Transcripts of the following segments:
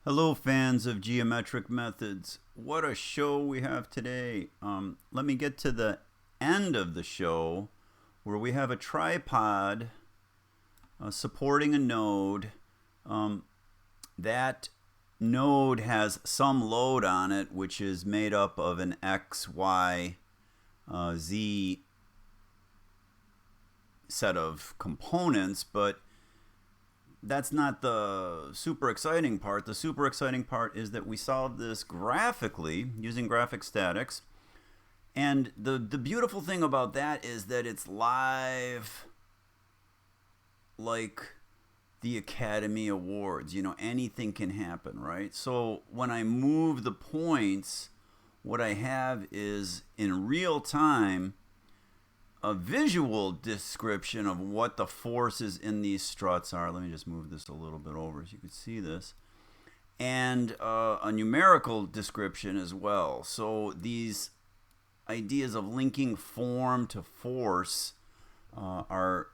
Hello, fans of geometric methods. What a show we have today. Let me get to the end of the show where we have a tripod supporting a node. That node has some load on it, which is made up of an X, Y, Z set of components, but that's not the super exciting part. The super exciting part is that we solved this graphically using graphic statics. And the beautiful thing about that is that it's live, like the Academy Awards. Anything can happen, right? So when I move the points, what I have is in real time a visual description of what the forces in these struts are. Let me just move this a little bit over so you can see this. And a numerical description as well. So these ideas of linking form to force are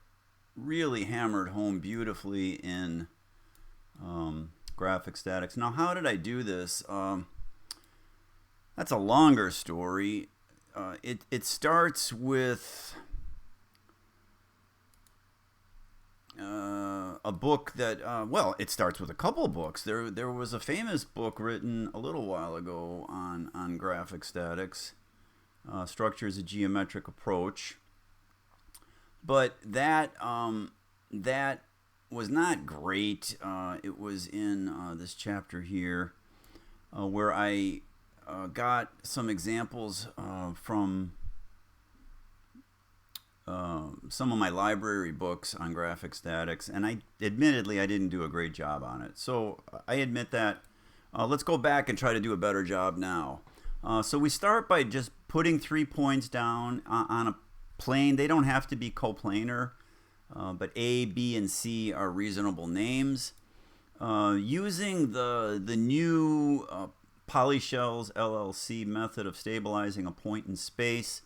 really hammered home beautifully in graphic statics. Now, how did I do this? That's a longer story. It starts with a book that, it starts with a couple books. There was a famous book written a little while ago on graphic statics, Structures a Geometric Approach. But that was not great. It was in this chapter here where I got some examples from some of my library books on graphic statics, and I didn't do a great job on it. So I admit that. Let's go back and try to do a better job now. So we start by just putting 3 points down on a plane. They don't have to be coplanar, but A, B, and C are reasonable names. Using the new Polyshells LLC method of stabilizing a point in space.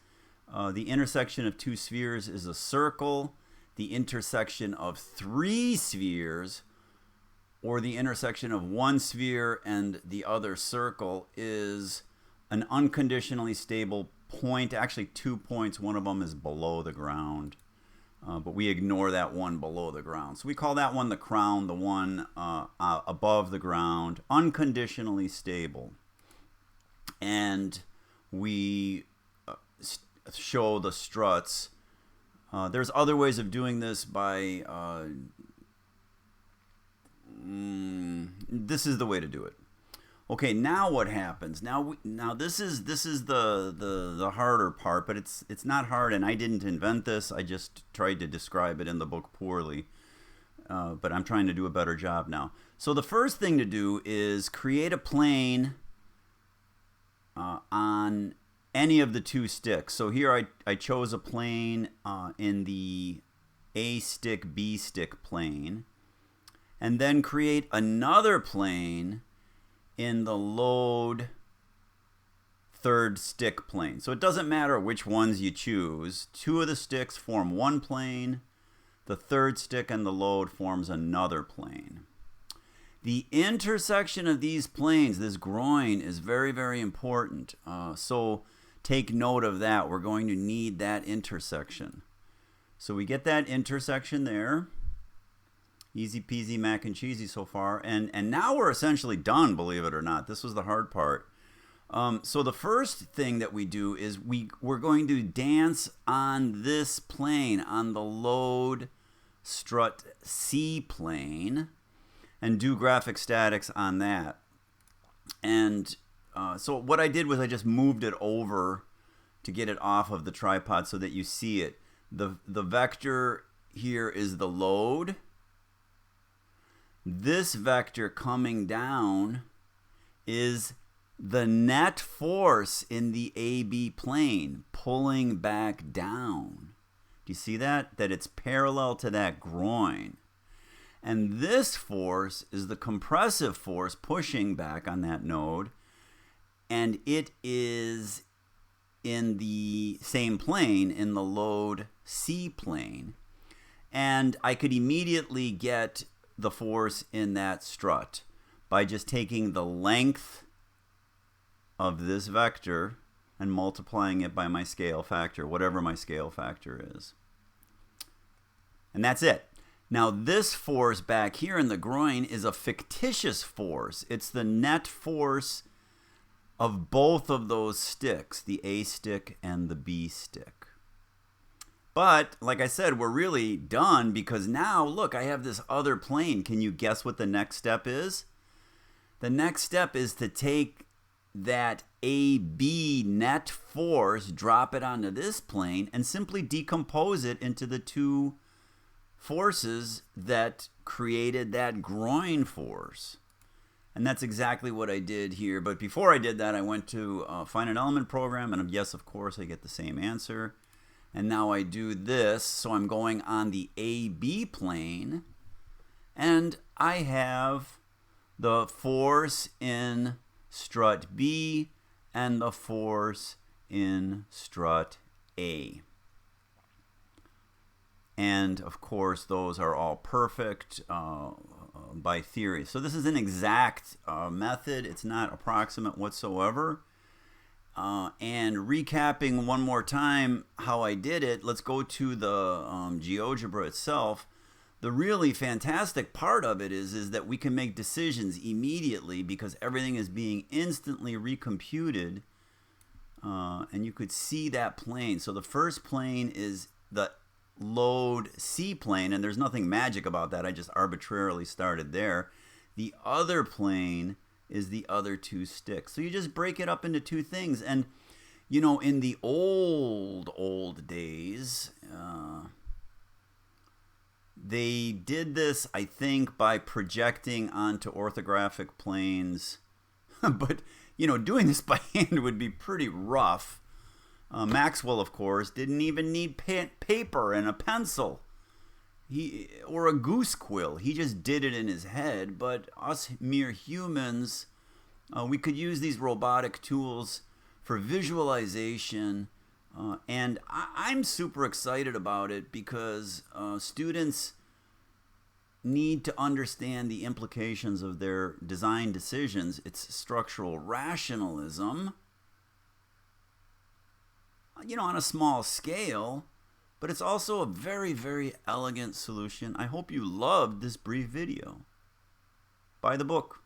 The intersection of two spheres is a circle. The intersection of 3 spheres, or the intersection of one sphere and the other circle, is an unconditionally stable point. Actually, 2 points. One of them is below the ground. But we ignore that one below the ground. So we call that one the crown, the one above the ground, unconditionally stable. And we show the struts. There's other ways of doing this by this is the way to do it. Okay, now what happens? Now this is the harder part, but it's not hard, and I didn't invent this. I just tried to describe it in the book poorly. But I'm trying to do a better job now. So the first thing to do is create a plane on any of the 2 sticks. So here I chose a plane in the A stick, B stick plane, and then create another plane in the load 3rd stick plane. So it doesn't matter which ones you choose. 2 of the sticks form one plane. The 3rd stick and the load forms another plane. The intersection of these planes, this groin, is very, very important. So take note of that. We're going to need that intersection. So we get that intersection there. Easy peasy mac and cheesy so far. And now we're essentially done, believe it or not. This was the hard part. So the first thing that we do is we're going to dance on this plane, on the load strut C plane, and do graphic statics on that. And so what I did was I just moved it over to get it off of the tripod so that you see it. The vector here is the load. This vector coming down is the net force in the AB plane pulling back down. Do you see that? That it's parallel to that groin. And this force is the compressive force pushing back on that node. And it is in the same plane, in the load C plane. And I could immediately get the force in that strut by just taking the length of this vector and multiplying it by my scale factor, whatever my scale factor is. And that's it. Now this force back here in the groin is a fictitious force. It's the net force of both of those sticks, the A stick and the B stick. But like I said, we're really done because now look, I have this other plane. Can you guess what the next step is? The next step is to take that AB net force, drop it onto this plane, and simply decompose it into the two forces that created that groin force. And that's exactly what I did here. But before I did that, I went to a finite element program, and yes, of course, I get the same answer. And now I do this, so I'm going on the AB plane, and I have the force in strut B and the force in strut A. And of course, those are all perfect by theory. So this is an exact method. It's not approximate whatsoever. And recapping one more time how I did it, let's go to the GeoGebra itself. The really fantastic part of it is that we can make decisions immediately because everything is being instantly recomputed. And you could see that plane. So the first plane is the load C plane, and there's nothing magic about that. I just arbitrarily started there. The other plane is the other two sticks. So you just break it up into two things. And, you know, in the old days, they did this, I think, by projecting onto orthographic planes. But, you know, doing this by hand would be pretty rough. Maxwell, of course, didn't even need paper and a pencil. Or a goose quill. He just did it in his head. But us mere humans, we could use these robotic tools for visualization. And I'm super excited about it because students need to understand the implications of their design decisions. It's structural rationalism, you know, on a small scale, but it's also a very, very elegant solution. I hope you loved this brief video. Buy the book.